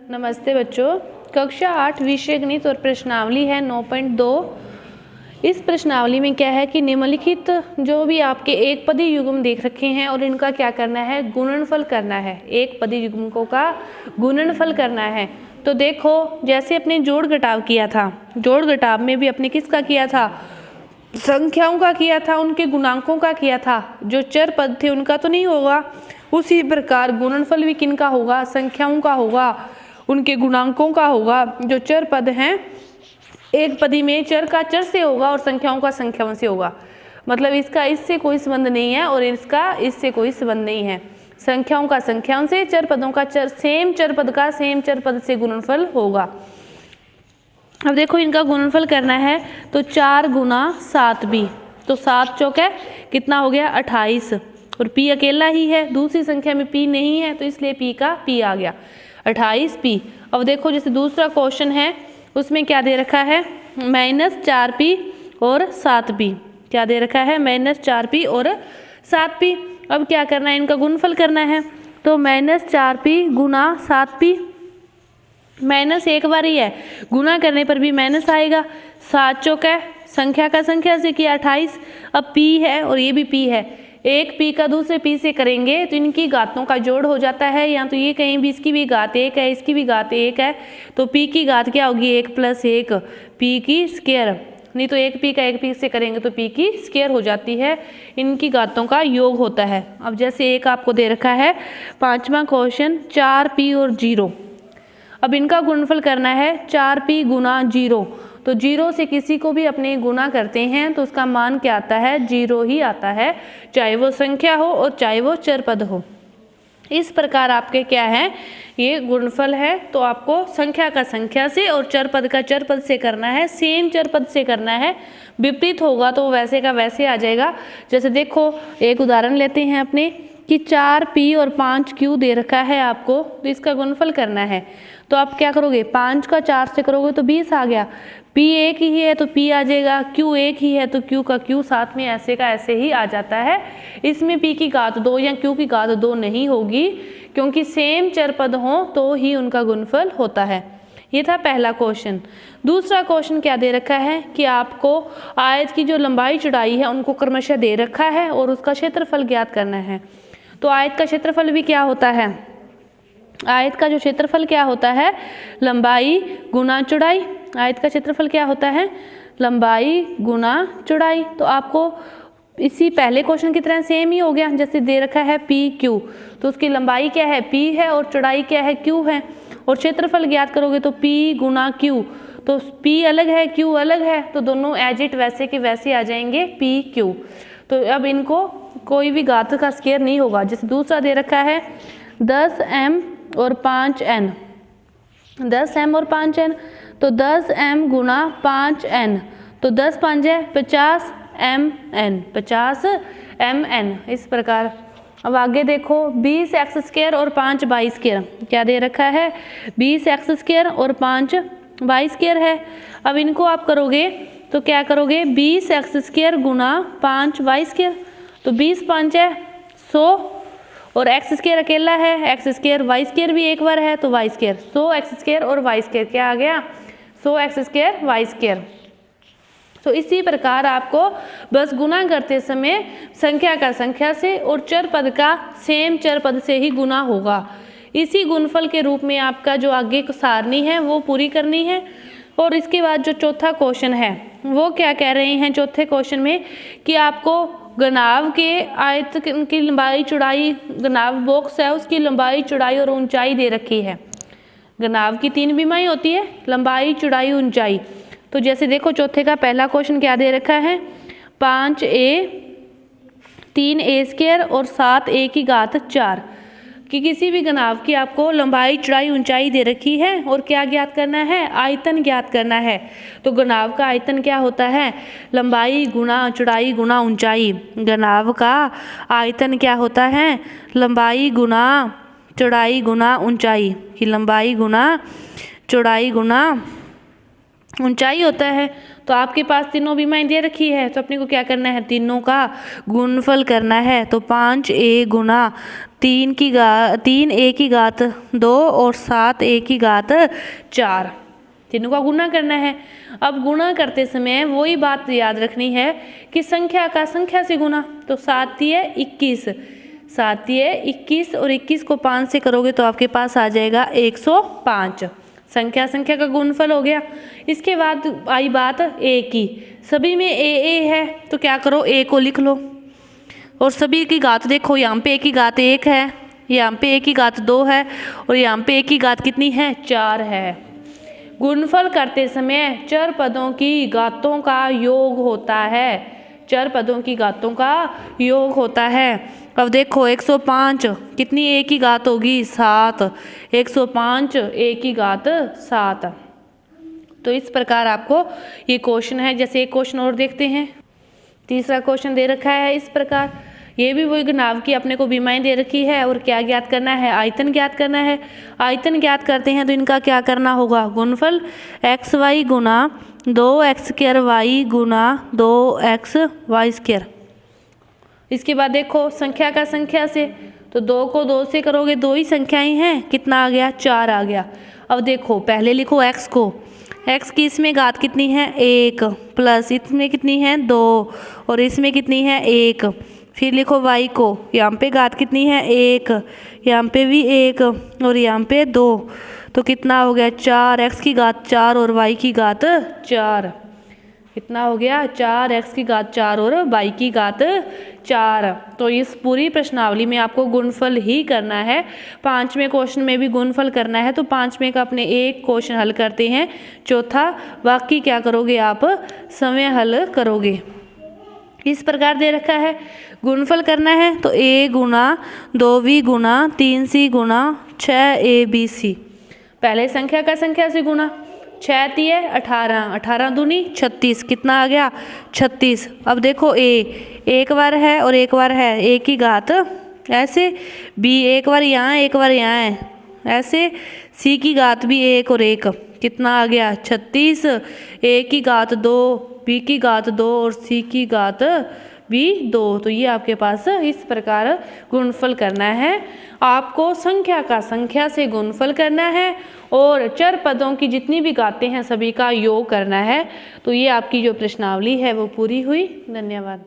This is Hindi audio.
नमस्ते बच्चों, कक्षा 8 विषय गणित और प्रश्नावली है 9.2। इस प्रश्नावली में क्या है कि निम्नलिखित जो भी आपके एक पदी युग्म देख रखे हैं और इनका क्या करना है, गुणनफल करना है। एक पदी युग्मकों का गुणनफल करना है। तो देखो, जैसे अपने जोड़ घटाव किया था, जोड़ घटाव में भी अपने किसका किया था, संख्याओं का किया था, उनके गुणांकों का किया था। जो चर पद थे उनका तो नहीं होगा। उसी प्रकार गुणनफल भी किनका होगा, संख्याओं का होगा, उनके गुणांकों का होगा। जो चर पद हैं, एक पदी में चर का चर से होगा और संख्याओं का संख्याओं से होगा। मतलब इसका इससे कोई संबंध नहीं है और इसका इससे कोई संबंध नहीं है। संख्याओं का संख्याओं से, चर पदों का चर, सेम चर पद का सेम चर पद से गुणनफल होगा। अब देखो, इनका गुणनफल करना है तो 4 गुना 7 b, तो 7 चौक है कितना हो गया 28, और p अकेला ही है, दूसरी संख्या में p नहीं है तो इसलिए p का p आ गया 28p। अब देखो, जैसे दूसरा क्वेश्चन है उसमें क्या दे रखा है, -4p और 7p। क्या दे रखा है, -4p और 7p। अब क्या करना है, इनका गुणनफल करना है। तो -4p गुना 7p, माइनस एक बार ही है, गुना करने पर भी माइनस आएगा। 7 चौक है, संख्या का संख्या से किया 28। अब p है और ये भी p है, एक p का दूसरे p से करेंगे तो इनकी घातों का जोड़ हो जाता है। या तो ये कहीं भी इसकी भी घात 1 है, इसकी भी घात 1 है, तो p की घात क्या होगी, 1 + 1 p की स्क्वायर। नहीं तो एक p का एक p से करेंगे तो p की स्क्वायर हो जाती है। इनकी घातों का योग होता है। अब जैसे एक आपको दे रखा है 5वां क्वेश्चन, 4p और 0। अब इनका गुणनफल करना है 4p गुना 0। तो 0 से किसी को भी अपने गुना करते हैं तो उसका मान क्या आता है, 0 ही आता है, चाहे वो संख्या हो और चाहे वो चर पद हो। इस प्रकार आपके क्या है, ये गुणनफल है तो आपको संख्या का संख्या से और चर पद का चर पद से करना है, सेम चर पद से करना है। विपरीत होगा तो वैसे का वैसे आ जाएगा। जैसे देखो, एक उदाहरण लेते हैं अपने कि 4p और 5q दे रखा है आपको, तो इसका गुणनफल करना है। तो आप क्या करोगे, 5 का 4 से करोगे तो 20 आ गया। p एक ही है तो p आ जाएगा, q एक ही है तो q का q साथ में ऐसे का ऐसे ही आ जाता है। इसमें p की घात 2 या q की घात 2 नहीं होगी, क्योंकि सेम चर पद हो तो ही उनका गुणनफल होता है। ये था पहला क्वेश्चन। दूसरा क्वेश्चन क्या दे रखा है कि आपको आयत की जो लंबाई चौड़ाई है उनको क्रमशः दे रखा है और उसका क्षेत्रफल ज्ञात करना है। तो आयत का क्षेत्रफल भी क्या होता है, आयत का जो क्षेत्रफल क्या होता है, लंबाई गुना चौड़ाई। आयत का क्षेत्रफल क्या होता है, लंबाई गुना चौड़ाई। तो आपको इसी पहले क्वेश्चन की तरह सेम ही हो गया। जैसे दे रखा है p q, तो उसकी लंबाई क्या है, p है, और चौड़ाई क्या है, q है। और क्षेत्रफल ज्ञात करोगे तो p गुना q, तो p अलग है q अलग है, तो दोनों एज इट वैसे के वैसे आ जाएंगे p q। तो अब इनको कोई भी घात का स्क्वायर नहीं होगा। जैसे दूसरा दे रखा है 10m और 5n, 10m और 5n, तो 10m गुना 5n, तो 10 5 है 50mn, 50mn। इस प्रकार अब आगे देखो, 20x² और 5y²। क्या दे रखा है, 20x² और 5y² है। अब इनको आप करोगे तो क्या करोगे, 20x² गुना 5y², तो 20 5 है 100, और x² अकेला है, x² y² भी एक बार है तो y², 100x² और y² क्या आ गया, 100x² y²। तो इसी प्रकार आपको बस गुना करते समय संख्या का संख्या से और चर पद का सेम चर पद से ही गुना होगा। इसी गुणनफल के रूप में आपका जो आगे सारणी है वो पूरी करनी है। और इसके बाद जो चौथा क्वेश्चन है वो क्या कह रहे हैं, चौथे क्वेश्चन में कि आपको घनाभ के आयत की लंबाई चौड़ाई, घनाभ बॉक्स है उसकी लंबाई चौड़ाई और ऊंचाई दे रखी है। घनाभ की 3 विमाएं होती है, लंबाई चौड़ाई ऊंचाई। तो जैसे देखो, चौथे का पहला क्वेश्चन क्या दे रखा है, 5a 3a² और 7a की घात 4, कि किसी भी घनाभ की आपको लंबाई चौड़ाई ऊंचाई दे रखी है और क्या ज्ञात करना है, आयतन ज्ञात करना है। तो घनाभ का आयतन क्या होता है, लंबाई गुना चौड़ाई गुना ऊंचाई। घनाभ का आयतन क्या होता है, लंबाई गुना चौड़ाई गुना ऊंचाई, कि लंबाई गुना चौड़ाई गुना ऊंचाई होता है। तो आपके पास तीनों बीमाएं दे रखी है, तो अपने को क्या करना है, तीनों का गुणनफल करना है। तो 5a गुना 3a की घात 2 और 7a की घात 4, तीनों का गुना करना है। अब गुणा करते समय वही बात याद रखनी है कि संख्या का संख्या से गुना। तो 7 तिये 21, 7 तिये 21 और 21 को 5 से करोगे तो आपके पास आ जाएगा 105। संख्या संख्या का गुणनफल हो गया। इसके बाद आई बात ए की। सभी में ए है तो क्या करो, ए को लिख लो और सभी की घात देखो। यहाँ पे ए की घात 1 है, यहाँ पे ए की घात 2 है और यहाँ पे ए की घात कितनी है, 4 है। गुणनफल करते समय चर पदों की घातों का योग होता है, चर पदों की घातों का योग होता है। अब देखो 105 कितनी ए की घात होगी, 7, 105 ए की घात 7। तो इस प्रकार आपको ये क्वेश्चन है। जैसे एक क्वेश्चन और देखते हैं, तीसरा क्वेश्चन दे रखा है इस प्रकार। ये भी वही नाव की अपने को बीमाएं दे रखी है और क्या ज्ञात करना है, आयतन ज्ञात करना है। आयतन ज्ञात करते हैं तो इनका क्या करना होगा, गुणनफल xy गुना 2x² y गुना 2xy²। इसके बाद देखो संख्या का संख्या से, तो 2 को 2 से करोगे, 2 ही संख्याएं हैं, कितना आ गया, 4 आ गया। अब देखो पहले लिखो x को, x की इसमें घात कितनी है, 1 प्लस इसमें कितनी है, 2 और इसमें कितनी है, 1। फिर लिखो y को, यहाँ पे घात कितनी है, 1, यहाँ पे भी 1 और यहाँ पे 2, तो कितना हो गया, 4, x की घात 4 और y की घात 4। कितना हो गया, 4x की घात 4 और y की घात 4। तो इस पूरी प्रश्नावली में आपको गुणनफल ही करना है। 5वें क्वेश्चन में भी गुणनफल करना है। तो 5वें का अपने एक क्वेश्चन हल करते हैं, चौथा बाकी क्या करोगे आप, समय हल करोगे। इस प्रकार दे रखा है, गुणनफल करना है तो a Guna 2v Guna 3c Guna 6abc। पहले संख्या का संख्या से गुना, 6 तिये 18, 18 दूनी 36, कितना आ गया, 36। अब देखो a एक बार है और एक बार है, a की घात ऐसे, b एक बार यहाँ एक बार यहाँ है ऐसे, c की घात भी 1 और 1, कितना आ गया, 36। a की घात 2, b की घात 2 और c की घात भी 2। तो ये आपके पास इस प्रकार गुणनफल करना है। आपको संख्या का संख्या से गुणनफल करना है और चर पदों की जितनी भी घातें हैं सभी का योग करना है। तो ये आपकी जो प्रश्नावली है वो पूरी हुई। धन्यवाद।